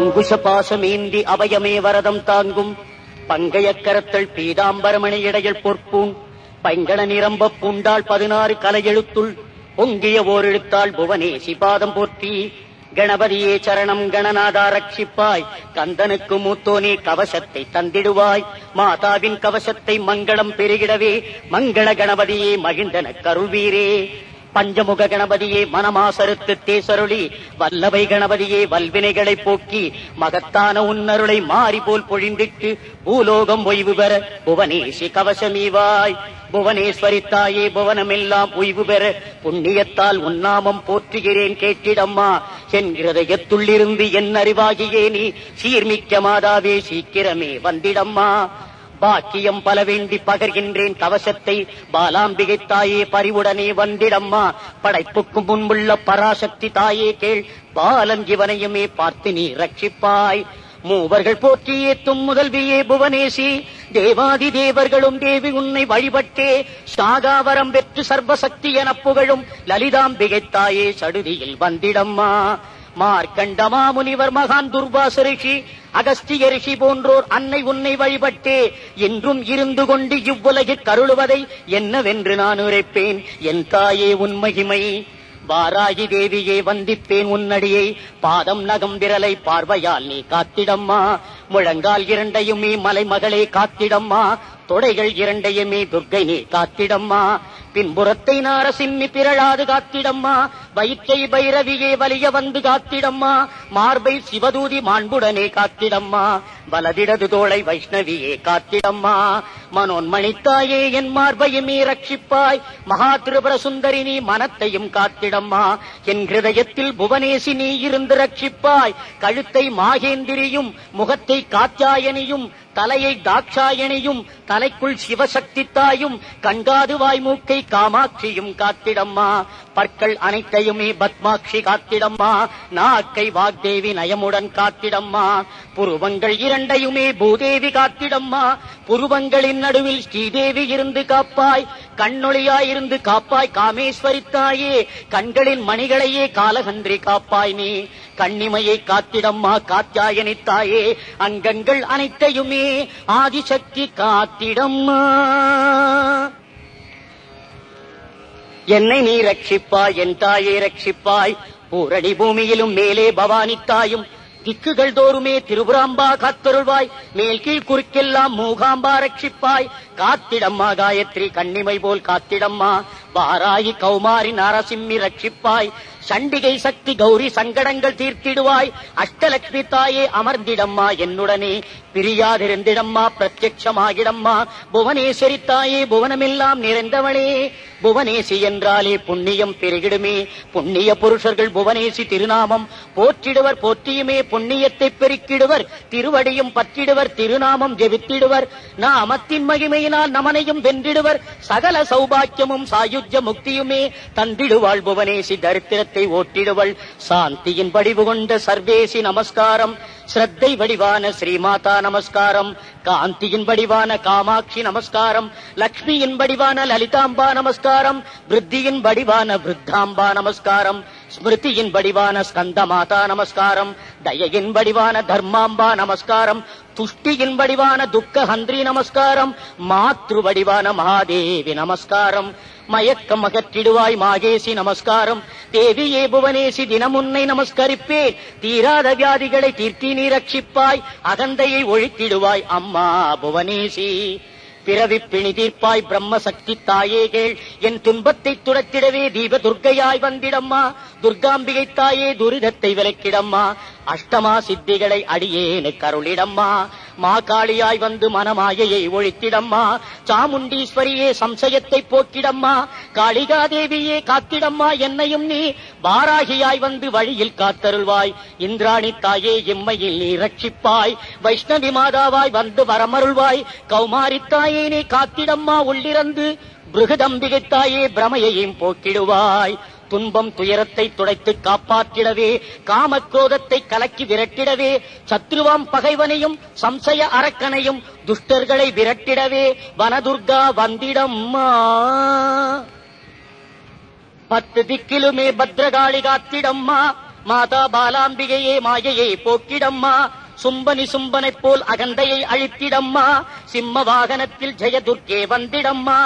அங்குஷ பாசமேந்தி அபயமே வரதம் தாங்கும் பங்கையக்கரத்தள் பீதாம்பரமணி இடையில் பொற்பூன் பைங்கட நிரம்ப பூண்டாள் 16 கலையெழுத்துள் பொங்கிய ஓரெழுத்தாள் புவனேசி பாதம் போற்றி. கணபதியே சரணம் கணநாதா ரட்சிப்பாய், கந்தனுக்கு மூத்தோனே கவசத்தை தந்திடுவாய், மாதாவின் கவசத்தை மங்களம் பெருகிடவே மங்கள கணபதியே மகிழ்ந்தன கருள்வீரே. பஞ்சமுக கணபதியே மனமாசறுத்து தேசருளி, வல்லவை கணபதியே வல்வினைகளை போக்கி மகத்தான உன்னருளை மாறி போல் பொழிந்திட்டு பூலோகம் ஓய்வு பெற புவனேசி கவசமீவாய். புவனேஸ்வரி தாயே புவனமெல்லாம் ஓய்வு பெற புண்ணியத்தால் உன்னாமம் போற்றுகிறேன் கேட்டிடம்மா. என் இருதயத்துள்ளிருந்து என் அறிவாகியே நீ சீர்மிக்க மாதாவே சீக்கிரமே வந்திடம்மா. பாக்கியம் பல வேண்டி பகர்கின்றேன் கவசத்தை பாலாம்பிகை தாயே பரிவுடனே வந்திடம்மா. படைப்புக்கு முன்புள்ள பராசக்தி தாயே கேள், பாலன் இவனையுமே பார்த்து நீ ரட்சிப்பாய். மூவர்கள் போற்றி ஏத்தும் முதல்வியே புவனேசி, தேவாதி தேவர்களும் தேவி உன்னை வழிபட்டே சாகாவரம் பெற்று சர்வசக்தி என புகழும் லலிதாம்பிகை தாயே சடுதியில் வந்திடம்மா. மார்க்கண்டமா முனிவர் மகான் துர்வாச ரிஷி அகஸ்திய ரிஷி போன்றோர் அன்னை உன்னை வழிபட்டே என்றும் இருந்து கொண்டு இவ்வுலகில் கருளுவதை என்னவென்று நான் உரைப்பேன் என் தாயே உன் மகிமை. வாராகி தேவியே வந்திப்பேன் உன்னடியை, பாதம் நகம் விரலை பார்வையால் நீ காத்திடம்மா. முழங்கால் இரண்டையுமே மலைமகளே காத்திடம்மா, தொடைகள் இரண்டையுமே துர்க்கை நீ காத்திடம்மா. பின்புறத்தை நாரசிம்மி பிறழாது காத்திடம்மா, வயிற்றை பைரவியே வலிய வந்து காத்திடம்மா. மார்பை சிவதூதி மாண்புடனே காத்திடம்மா, வலதிடது தோளை வைஷ்ணவியே காத்திடம்மா. மனோன்மணித்தாயே என் மார்பையுமே ரட்சிப்பாய், மகா திரிபுர சுந்தரி நீ மனத்தையும் காத்திடம்மா. என் ஹிருதயத்தில் புவனேசி நீ இருந்து ரட்சிப்பாய், கழுத்தை மாகேந்திரியும் முகத்தை காத்தியாயனியும் தலையை தாட்சாயணியும் தலைக்குள் சிவசக்தி தாயும் கண்காது வாய்மூக்கை காமாட்சியும் காத்திடம்மா. பற்கள் அனைத்தையுமே பத்மாட்சி காத்திடம்மா, நாக்கை வாக்தேவி நயமுடன் காத்திடம்மா. புருவங்கள் இரண்டையுமே பூதேவி காத்திடம்மா, புருவங்களின் நடுவில் ஸ்ரீதேவி இருந்து காப்பாய். கண்ணொளியாயிருந்து காப்பாய் காமேஸ்வரி தாயே, கண்களின் மணிகளையே காலகன்றி காப்பாய் நீ. கண்ணிமையை காத்திடம்மா காத்தியாயனி தாயே, அங்கங்கள் அனைத்தையுமே ஆதிசக்தி காத்திடம்மா. என்னை நீ ரட்சிப்பாய் என் தாயே ரட்சிப்பாய், பூரணி பூமியிலும் மேலே பவானி தாயும் திக்குகள் தோறுமே திருபுராம்பா காத்தருள்வாய். மேல் கீழ் குறுக்கெல்லாம் மூகாம்பா ரட்சிப்பாய். காத்திடம்மா காயத்ரி கண்ணிமை போல் காத்திடம்மா. வாராயி கௌமாரி நாரசிம்மி ரட்சிப்பாய். சண்டிகை சக்தி கௌரி சங்கடங்கள் தீர்த்திடுவாய். அஷ்டலட்சுமி தாயே அமர்ந்திடம்மா என்னுடனே, பிரியாதிருந்திடம்மா பிரத்யட்சமாகிடம்மா. புவனேஸ்வரி தாயே புவனமெல்லாம் நிறைந்தவளே, புவனேசி என்றாலே புண்ணியம் பெருகிடுமே. புண்ணிய புருஷர்கள் புவனேசி திருநாமம் போற்றிடுவர், போற்றியுமே புண்ணியத்தை பெருக்கிடுவர். திருவடியும் பற்றிடுவர், திருநாமம் ஜெபித்திடுவர். நாமத்தின் மகிமையினால் நமனையும் வென்றிடுவர். சகல சௌபாக்கியமும் சாயுஜ்ய முக்தியுமே தந்திடுவாள் புவனேசி, தரித்திரத்தை ஓட்டிடுவள். சாந்தியின் வடிவு கொண்ட சர்வேசி நமஸ்காரம், ஸ்ரத்தை வடிவான ஸ்ரீமாதா நமஸ்காரம், காந்தியின் வடிவான காமாட்சி நமஸ்காரம், லக்ஷ்மியின் வடிவான லலிதாம்பா நமஸ்காரம், விருத்தியின் வடிவான விருத்தாம்பா நமஸ்காரம், ஸ்மிருதியின் வடிவான ஸ்கந்தமாதா நமஸ்காரம், தயையின் வடிவான தர்மாம்பா நமஸ்காரம், துஷ்டியின் வடிவான துக்கஹந்திரி நமஸ்காரம், மாத்ரு வடிவான மகாதேவி நமஸ்காரம். மயக்கம் அகற்றிடுவாய் மாகேசி நமஸ்காரம். தேவியே புவனேசி தினமுன்னை நமஸ்கரிப்பேன், தீராத வியாதிகளை தீர்த்தி நீ ரட்சிப்பாய். அகந்தையை ஒழித்திடுவாய் அம்மா புவனேசி. பிறவி பிணி தீர்ப்பாய் பிரம்ம சக்தி தாயே கேள், என் துன்பத்தை துரத்திடவே தீப துர்க்கையாய் வந்திடம்மா. துர்காம்பிகை தாயே துரிதத்தை விலக்கிடம்மா. அஷ்டமா சித்திகளை அடியேனு கருளிடம்மா. மாகாளியாய் வந்து மனமாயையை ஒழித்திடம்மா. சாமுண்டீஸ்வரியே சம்சயத்தை போக்கிடம்மா. காளிகாதேவியே காத்திடம்மா என்னையும் நீ. வாராகியாய் வந்து வழியில் காத்தருள்வாய். இந்திராணி தாயே எம்மையில் நீ ரட்சிப்பாய். வைஷ்ணவி மாதாவாய் வந்து வரமருள்வாய். கௌமாரி தாயே நீ காத்திடம்மா உள்ளிறந்து. பிருகதம்பிகை தாயே பிரமையையும் போக்கிடுவாய். துன்பம் துயரத்தை துடைத்து காப்பாற்றிடவே, காமக்ரோதத்தை கலக்கி விரட்டிடவே, சத்ருவாம் பகைவனையும் சம்சய அரக்கனையும் துஷ்டர்களை விரட்டிடவே வனதுர்கா வந்திடம்மா. 10 திக்கிலுமே பத்ரகாளி காத்திடம்மா. மாதா பாலாம்பிகையே மாயையை போக்கிடம்மா, சும்பனி சும்பனைப் போல் அகந்தையை அழித்திடம்மா, சிம்ம வாகனத்தில் ஜெயதுர்க்கே வந்திடம்மா,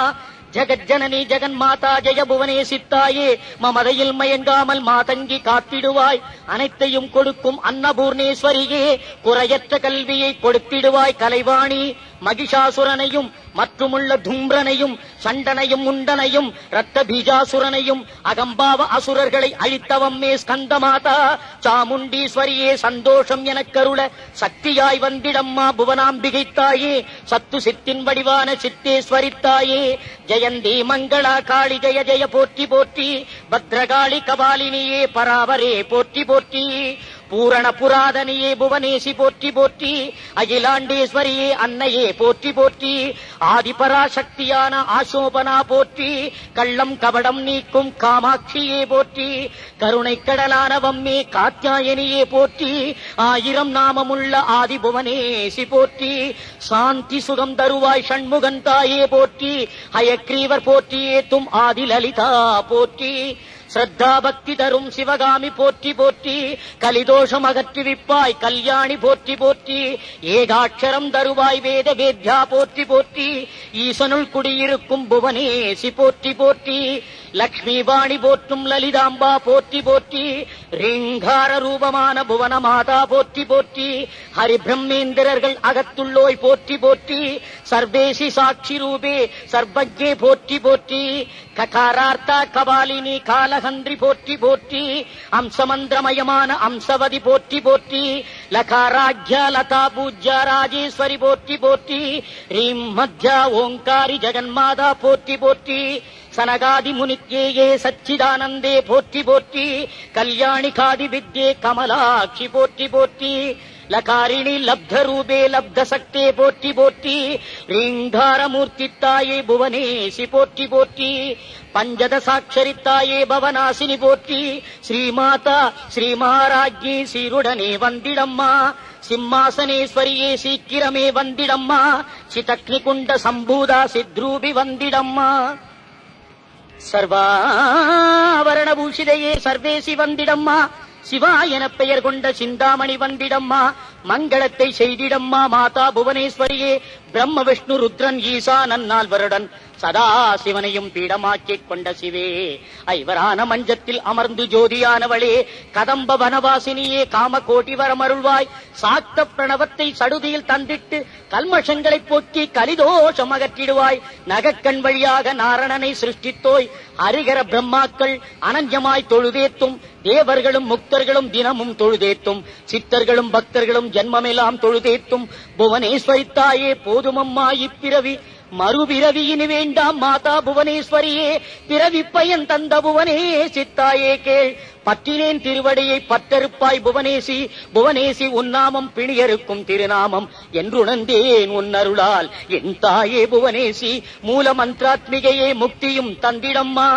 ஜெகஜனனி ஜெகன் மாதா ஜெய புவனேசித்தாயே, மமதையில் மயங்காமல் மாதங்கி காத்திடுவாய், அனைத்தையும் கொடுக்கும் அன்னபூர்ணேஸ்வரியே, குறையற்ற கல்வியை கொடுத்திடுவாய் கலைவாணி, மகிஷாசுரனையும் மற்றுமுள்ள தும்ரனையும் சண்டனையும் முண்டனையும் ரத்த பீஜாசுரனையும் அகம்பாவ அசுரர்களை அழித்தவம்மே ஸ்கந்தமாதா, சாமுண்டீஸ்வரியே சந்தோஷம் எனக்கருள சக்தியாய் வந்திடம்மா புவனாம்பிகை தாயே, சத்து சித்தின் வடிவான சித்தேஸ்வரி தாயே, ஜெயந்தி மங்களா காளி ஜெய ஜெய போற்றி போற்றி, பத்ரகாளி கபாலினியே பராவரே போற்றி போற்றி, பூரண புராதனியே புவனேசி போற்றி போற்றி, அகிலாண்டேஸ்வரியே அன்னையே போற்றி போற்றி, ஆதிபராசக்தியான ஆசோபனா போற்றி, கள்ளம் கபடம் நீக்கும் காமாட்சியே போற்றி, கருணை கடலானவம்மே காத்யாயனியே போற்றி, ஆயிரம் நாமமுள்ள ஆதி புவனேசி போற்றி, சாந்தி சுகம் தருவாய் ஷண்முகன் தாயே போற்றி, ஹயக்ரீவர் போற்றியே தும் ஆதி லலிதா போற்றி, ஸ்ரத்தா பக்தி தரும் சிவகாமி போற்றி போற்றி, கலிதோஷம் அகற்றுவிப்பாய் கல்யாணி போற்றி போற்றி, ஏகாட்சரம் தருவாய் வேத வேத்யா போற்றி போற்றி, ஈசனுள் குடியிருக்கும் புவனேசி போற்றி போற்றி, லக்ஷ்மி வாணி போற்றும் லலிதாம்பா போற்றி போற்றி, ரீங்கார ரூபமான புவன மாதா போற்றி போற்றி, ஹரி பிரம்மேந்திரர்கள் அகத்துள்ளோய் போற்றி போற்றி, சர்வேசி சாட்சி ரூபே சர்வஜே போற்றி போற்றி, ககாரார்த்தா கபாலினி காலகந்திரி போற்றி போற்றி, அம்சமந்திரமயமான அம்சவதி போற்றி போற்றி, லகாராஜ்யா லதா பூஜ்யா ராஜேஸ்வரி போற்றி போற்றி, ரீம் மத்யா ஓங்காரி ஜெகன்மாதா போற்றி போற்றி, சனகாதி முனித்யே சச்சிதானந்தே போற்றி போற்றி, கல்யாணி காதி வித்யே கமலாட்சி போற்றி போற்றி, லகாரிணி லப்த ரூபே லப்த சக்தே போற்றி போற்றி, ரீங்காரமூர்த்தி தாயே புவனேசி போற்றி போற்றி, பஞ்சதசாட்சரித்தாயே பவனாசினி போற்றி, ஸ்ரீமாதா ஸ்ரீ மகாராஜ்யே சீருடனே வந்திடம்மா, சிம்மாசனேஸ்வரியே சீக்கிரமே வந்திடம்மா, சிதக்னிகுண்ட சம்பூதா சித்ரூபி வந்திடம்மா, சர்வாவரண பூஷிதையே சர்வேசி வந்திடம்மா, சிவா என பெயர் கொண்ட சிந்தாமணி வந்திடம்மா, மங்களத்தை செய்திடம்மா மாதா புவனேஸ்வரியே, பிரம்ம விஷ்ணு ருத்ரன் ஈசா நன்னால்வருடன் சதா சிவனையும் பீடமாக்கிக் கொண்ட சிவே, ஐவரான மஞ்சத்தில் அமர்ந்து ஜோதியானவளே, கதம்ப வனவாசினியே காம கோட்டி வரமருள்வாய், சாக்த பிரணவத்தை சடுதியில் தந்திட்டு கல்மஷங்களை போக்கி கலிதோஷம் அகற்றிடுவாய், நகக்கண் வழியாக நாரணனை சிருஷ்டித்தோய், ஹரிகர பிரம்மாக்கள் அனஞ்சமாய் தொழுதேத்தும், தேவர்களும் முக்தர்களும் தினமும் தொழுதேத்தும், சித்தர்களும் பக்தர்களும் ஜென்மமெல்லாம் தொழுதேத்தும், புவனேஸ்வரி தாயே போதுமம்மா இப்பிறவி மறுபிறவி இனி வேண்டாம் மாதா புவனேஸ்வரியே, பிறவி பயன் தந்த புவனேசி தாயே கேள், பற்றினேன் திருவடியை பற்றறுப்பாய் புவனேசி, புவனேசி உன்னாமம் பிணியறுக்கும் திருநாமம் என்றுணர்ந்தேன் உன்னருளால் என் தாயே புவனேசி, மூல மந்திராத்மிகையே முக்தியும் தந்திடம்மா,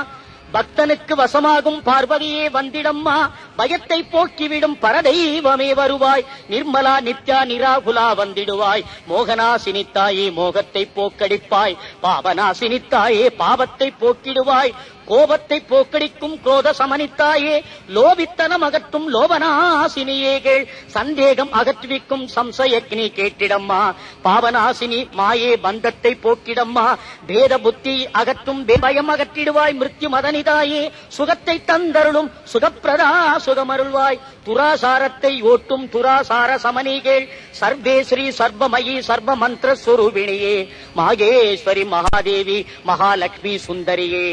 பக்தனுக்கு வசமாகும் பார்வதியே வந்திடம்மா, பயத்தை போக்கிவிடும் பரதெய்வமே வருவாய், நிர்மலா நித்யா நிராகுலா வந்திடுவாய், மோகனாசினித்தாயே மோகத்தை போக்கடிப்பாய், பாவனாசினித்தாயே பாவத்தை போக்கிடுவாய், கோபத்தை போக்கடிக்கும் குரோத சமனித்தாயே, லோபித்தனம் அகற்றும் லோபநாசினியேகள், சந்தேகம் அகற்றுவிக்கும் சம்சயக்னி கேட்டிடம்மா, பாவநாசினி மாயே பந்தத்தை போக்கிடம்மா, பேத புத்தி அகற்றும் பயம் அகற்றிடுவாய், மிருத்யு மதனிதாயே சுகத்தை தந்தருளும் சுகப்பிரதா சுகமருள்வாய், துராசாரத்தை ஓட்டும் துராசார சமனிகள், சர்வேஸ்ரீ சர்வமயி சர்வ மந்திர ஸ்வரூபிணியே, மாகேஸ்வரி மகாதேவி மகாலட்சுமி சுந்தரியே,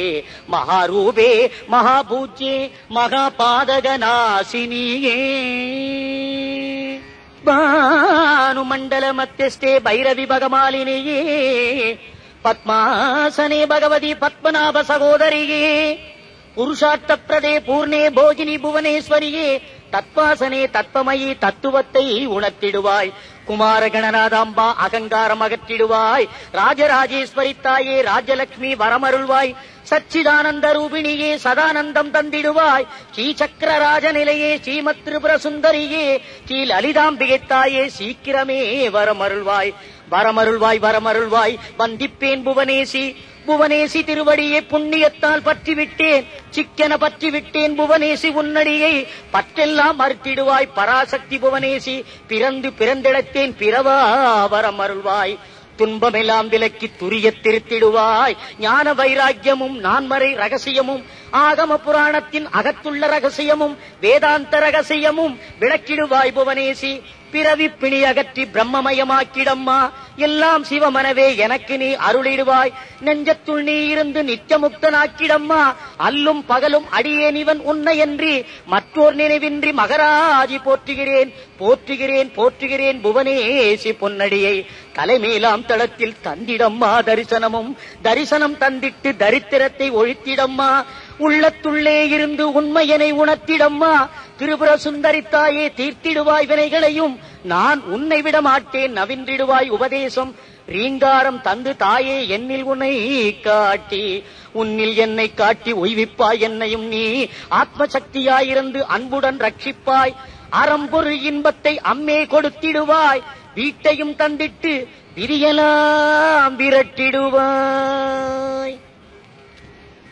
மகாரூபே மகாபூஜ்யே மகாபாதகநாசினியே, பானுமண்டல மத்தியஸ்தே பைரவி பகமாலினியே, பத்மாசனே பகவதி பத்மநாப சகோதரியே, புருஷார்த்த பிரதே பூர்ணே போகினி புவனேஸ்வரியே, தத்வாசனே தத்வமயி தத்துவத்தை உணர்த்திடுவாய், குமார கணநாதாம்பா அகங்காரம் அகற்றிடுவாய், ராஜராஜேஸ்வரி தாயே ராஜலட்சுமி வரமருள்வாய், சச்சிதானந்த ரூபிணியே சதானந்தம் தந்திடுவாய், ஸ்ரீசக்கர ராஜநிலையே ஸ்ரீமத் திரிபுர சுந்தரியே, ஸ்ரீ லலிதாம்பிகை தாயே சீக்கிரமே வரமருள்வாய், வரமருள்வாய் வரமருள்வாய், வந்திப்பேன் புவனேசி புவனேசி திருவடியை புண்ணியத்தால் பற்றிவிட்டேன், சிக்கென பற்றிவிட்டேன் புவனேசி உன்னடியை பற்றெல்லாம் மறுத்திடுவாய் பராசக்தி புவனேசி. பிறந்து பிறந்திடத்தேன் பிறவா வரம் அருள்வாய், துன்பமெல்லாம் விலக்கி துரியத் திருத்திடுவாய். ஞான வைராக்கியமும் நான்மறை ரகசியமும் ஆகம புராணத்தின் அகத்துள்ள ரகசியமும் வேதாந்த ரகசியமும் விளக்கிடுவாய் புவனேசி. பிறவி பிணி அகற்றி பிரம்மமயமாக்கிடம்மா, எல்லாம் சிவமனவே எனக்கு நீ அருளிடுவாய். நெஞ்சத்துள் நீ இருந்து நித்தியமுக்தனாக்கிடம்மா, அல்லும் பகலும் அடியேன் இவன் உன்னையன்றி மற்றோர் நினைவின்றி மகராஜி போற்றுகிறேன் போற்றுகிறேன் போற்றுகிறேன் புவனேசி பொன்னடியை. தலைமேலாம் தளத்தில் தந்திடம்மா தரிசனமும், தரிசனம் தந்திட்டு தரித்திரத்தை ஒழித்திடம்மா. உள்ளத்துள்ளே இருந்து உண்மையனை உணர்த்திடம்மா, திரிபுர சுந்தரித்தாயே தீர்த்திடுவாய் வினைகளையும். நான் உன்னை விட மாட்டேன் நவின்றிடுவாய் உபதேசம். ரீங்காரம் தந்து தாயே என்னில் உன்னை காட்டி, உன்னில் என்னை காட்டி ஒய்விப்பாய் என்னையும் நீ. ஆத்மசக்தியாயிருந்து அன்புடன் ரட்சிப்பாய், அறம்பொரு இன்பத்தை அம்மே கொடுத்திடுவாய். வீட்டையும் தந்திட்டு விரியலாம் விரட்டிடுவாய்.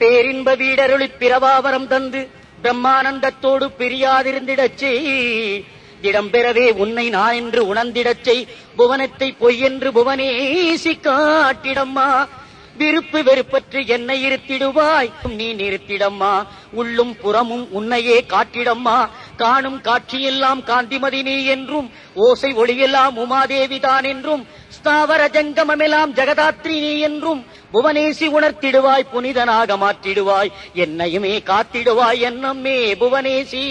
பேரின்ப வீடருளி பிறவாவரம் தந்து பிரம்மானந்தத்தோடு பிரியாதிருந்திடச் செய். இடம்பெறவே உன்னை நான் என்று உணர்ந்திடச் செய். புவனத்தை பொய்யென்று புவனேசி காட்டிடம்மா. விருப்பு வெறுப்பற்று என்னை இருத்திடுவாய் நீ நிறுத்திடம்மா. உள்ளும் புறமும் உன்னையே காட்டிடம்மா. காணும் காட்சியெல்லாம் காந்திமதி நீ என்றும், ஓசை ஒளியெல்லாம் உமாதேவிதான் என்றும், ஸ்தாவர ஜங்கமெல்லாம் ஜெகதாத்ரி நீ என்றும் புவனேசி உணர்த்திடுவாய். புனிதனாக மாற்றிடுவாய், என்னையுமே காத்திடுவாய் என்னம்மே புவனேசி.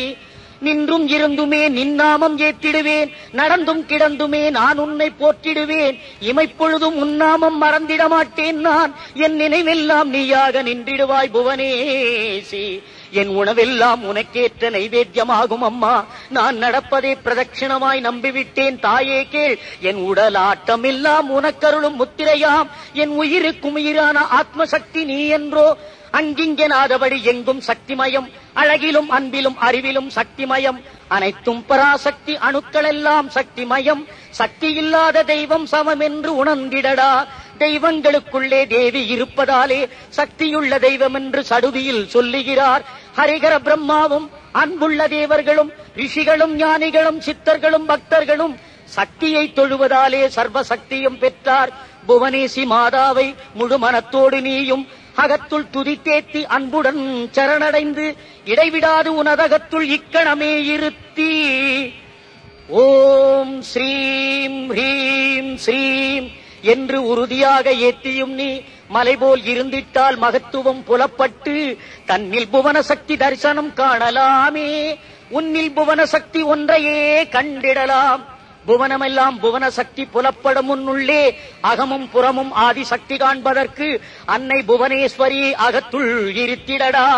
நின்றும் இருந்துமே நின்னாமம் ஏத்திடுவேன், நடந்தும் கிடந்துமே நான் உன்னை போற்றிடுவேன். இமைப்பொழுதும் உன்னாமம் மறந்திட மாட்டேன் நான், என் நினைவெல்லாம் நீயாக நின்றிடுவாய் புவனேசி. என் உணவெல்லாம் உனக்கேற்ற நைவேத்தியமாகும் அம்மா. நான் நடப்பதே பிரதட்சிணமாய் நம்பிவிட்டேன் தாயே கேள். என் உடல் ஆட்டமெல்லாம் உனக்கருளும் முத்திரையாம். என் உயிருக்கும் உயிரான ஆத்மசக்தி நீ என்றோ. அங்கிங்கெனாதபடி எங்கும் சக்திமயம், அழகிலும் அன்பிலும் அறிவிலும் சக்திமயம். அனைத்தும் பராசக்தி, அணுக்களெல்லாம் சக்திமயம். சக்தி இல்லாத தெய்வம் சமம் என்று உணர்ந்திடடா. தெய்வங்களுக்குள்ளே தேவி இருப்பதாலே சக்தியுள்ள தெய்வம் என்று சடுதியில் சொல்லுகிறார். ஹரிகர பிரம்மாவும் அன்புள்ள தேவர்களும் ரிஷிகளும் ஞானிகளும் சித்தர்களும் பக்தர்களும் சக்தியை தொழுவதாலே சர்வசக்தியும் பெற்றார். புவனேசி மாதாவை முழு மனத்தோடு நீயும் அகத்துள் துதித்தேத்தி அன்புடன் சரணடைந்து இடைவிடாது உனதகத்துள் இக்கணமே இருத்தி. ஓம் ஸ்ரீம் ஹ்ரீம் ஸ்ரீம் என்று உறுதியாக ஏத்தியும் நீ மலைபோல் இருந்திட்டால் மகத்துவம் புலப்பட்டு தன்னில் புவன சக்தி தரிசனம் காணலாமே. உன்னில் புவன சக்தி ஒன்றையே கண்டிடலாம். புவனமெல்லாம் புவன சக்தி புலப்படும் முன்னுள்ளே அகமும் புறமும் ஆதி சக்தி காண்பதற்கு அன்னை புவனேஸ்வரியை அகத்துள் இருத்திடடா.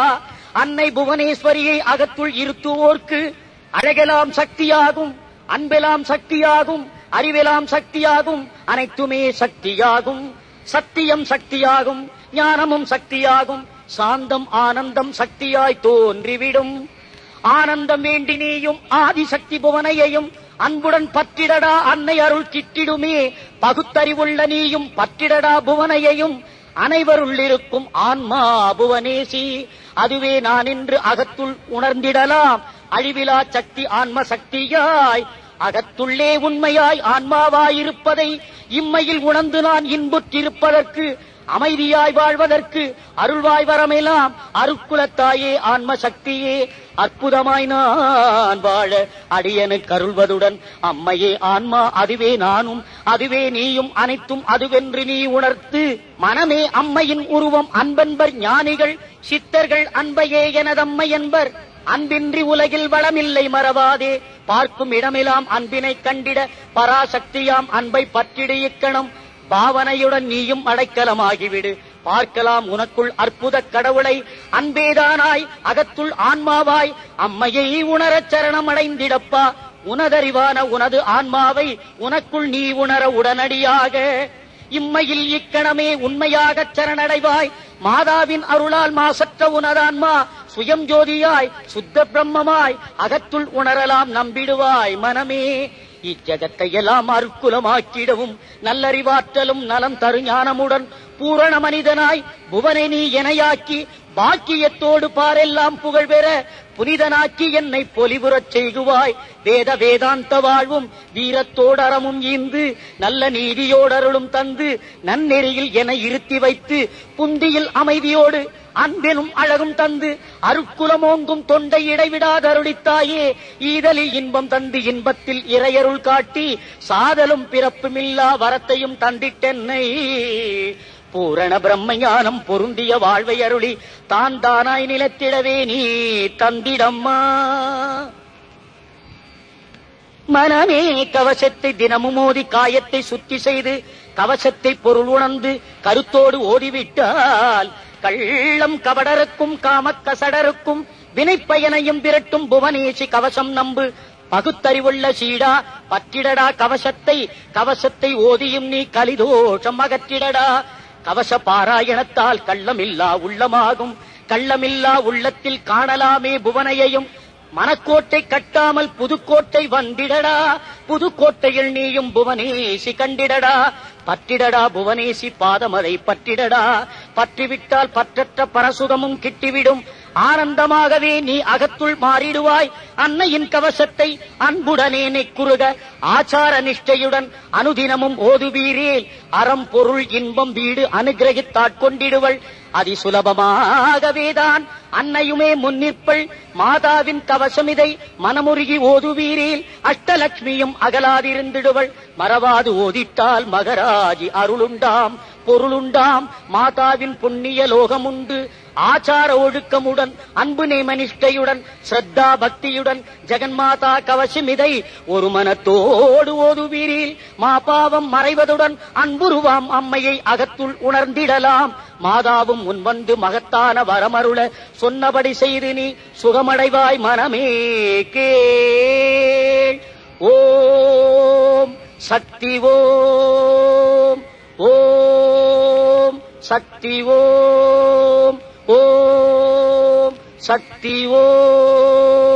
அன்னை புவனேஸ்வரியை அகத்துள் இருத்துவோர்க்கு அழகெல்லாம் சக்தியாகும், அன்பெல்லாம் சக்தியாகும், அறிவெல்லாம் சக்தியாகும், அனைத்துமே சக்தியாகும். சத்தியம் சக்தியாகும், ஞானமும் சக்தியாகும், சாந்தம் ஆனந்தம் சக்தியாய் தோன்றிவிடும். ஆனந்தம் வேண்டி நீயும் ஆதிசக்தி புவனையையும் அன்புடன் பற்றிடடா. அன்னை அருள் கிட்டிடுமே. பகுத்தறிவுள்ள நீயும் பற்றிடடா புவனையையும். அனைவருள்ளிருக்கும் ஆன்மா புவனேசி, அதுவே நான் என்று அகத்துள் உணர்ந்திடலாம். அழிவிலா சக்தி ஆன்ம சக்தியாய் அகத்துள்ளே உண்மையாய் ஆன்மாவாயிருப்பதை இம்மையில் உணர்ந்து நான் இன்புற்றிருப்பதற்கு, அமைதியாய் வாழ்வதற்கு அருள்வாய் வரமெல்லாம் அருக்குலத்தாயே ஆன்ம சக்தியே. அற்புதமாய் நான் வாழ அடியனுக்கு அருள்வதுடன் அம்மையே ஆன்மா, அதுவே நானும் அதுவே நீயும் அனைத்தும் அதுவென்று நீ உணர்த்து. மனமே அம்மையின் உருவம் அன்பென்பர் ஞானிகள் சித்தர்கள். அன்பையே எனதம்மை என்பர். அன்பின்றி உலகில் வளமில்லை மறவாதே. பார்க்கும் இடமெல்லாம் அன்பினை கண்டிட பராசக்தியாம் அன்பை பற்றிடு இக்கணம். பாவனையுடன் நீயும் அடைக்கலமாகிவிடு. பார்க்கலாம் உனக்குள் அற்புத கடவுளை. அன்பேதானாய் அகத்துள் ஆன்மாவாய் அம்மையை உணரச் சரணம் அடைந்திடப்பா. உனதறிவான உனது ஆன்மாவை உனக்குள் நீ உணர உடனடியாக. இம்மையில் இக்கணமே உண்மையாகச் சரணடைவாய். மாதாவின் அருளால் மாசற்ற உனதான்மா சுயம் ஜோதியாய் சுத்த பிரம்மமாய் அகத்துள் உணரலாம் நம்பிடுவாய் மனமே. இஜகத்தை எல்லாம் அருக்குலமாக்கிடவும் நல்லறிவாற்றலும் நலம் தரு ஞானமுடன் பூரண மனிதனாய் புவனை நீ எனையாக்கி பாக்கியத்தோடு பாரெல்லாம் புகழ் பெற புனிதனாக்கி என்னை பொலிவுறச் செய்குவாய். வேத வேதாந்த வாழ்வும் வீரத்தோடறமும் ஈந்து நல்ல நீதியோடருளும் தந்து நன்னெறியில் என இருத்தி வைத்து புந்தியில் அமைதியோடு அன்பெனும் அழகும் தந்து அருக்குலமோங்கும் தொண்டை இடைவிடாதருளித்தாயே. ஈதலில் இன்பம் தந்து இன்பத்தில் இறையருள் காட்டி சாதலும் பிறப்புமில்லா வரத்தையும் தந்திட்டென்னை பூரண பிரம்மஞானம் பொருந்திய வாழ்வை அருளி தான் தானாய் நிலத்திடவே நீ தந்திடம்மா. மனமே கவசத்தை தினமும் ஓதி காயத்தை சுத்தி செய்து கவசத்தை பொருள் உணர்ந்து கருத்தோடு ஓடிவிட்டால் கள்ளம் கபடருக்கும் காமக்கசடருக்கும் வினைப்பயனையும் விரட்டும் புவனேசி கவசம் நம்பு. பகுத்தறிவுள்ள சீடா பற்றிடடா கவசத்தை, கவசத்தை ஓதியும் நீ கலிதோஷம் அகற்றிடடா. கவச பாராயணத்தால் கள்ளமில்லா உள்ளமாகும், கள்ளமில்லா உள்ளத்தில் காணலாமே புவனையையும். மனக்கோட்டை கட்டாமல் புதுக்கோட்டை வந்திடடா, புதுக்கோட்டையில் நீயும் புவனேசி கண்டிடடா. பற்றிடடா புவனேசி பாதமதை பற்றிடடா, பற்றிவிட்டால் பற்றற்ற பரசுகமும் கிட்டிவிடும். ஆனந்தமாகவே நீ அகத்துள் மாறிடுவாய். அன்னையின் கவசத்தை அன்புடனே நெக்குறுக ஆச்சார நிஷ்டையுடன் அனுதினமும் ஓதுவீரேல் அறம் பொருள் இன்பம் வீடு அனுகிரகித்தாட்கொண்டிடுவள். அதிசுலபமாகவேதான் அன்னையுமே முன்னிற்பள். மாதாவின் கவசமிதை மனமுருகி ஓதுவீரேல் அஷ்டலட்சுமியும் அகலாதிருந்திடுவள். மறவாது ஓதிட்டால் மகராஜி அருளுண்டாம் பொருளுண்டாம். மாதாவின் புண்ணிய லோகமுண்டு. ஆச்சார ஒழுக்கமுடன் அன்பு நேமனிஷ்டையுடன் ஸ்ரத்தா பக்தியுடன் ஜெகன்மாதா கவசமிதை ஒரு மனத்தோடு ஓதுவீரில் மாபாவம் மறைவதுடன் அன்புருவாம் அம்மையை அகத்துள் உணர்ந்திடலாம். மாதாவும் முன்வந்து மகத்தான வரமருள சொன்னபடி செய்து நீ சுகமடைவாய் மனமே கேள். ஓம் சக்தி ஓம், ஓம் சக்தி ஓம், ஓம் சக்தி ஓம்.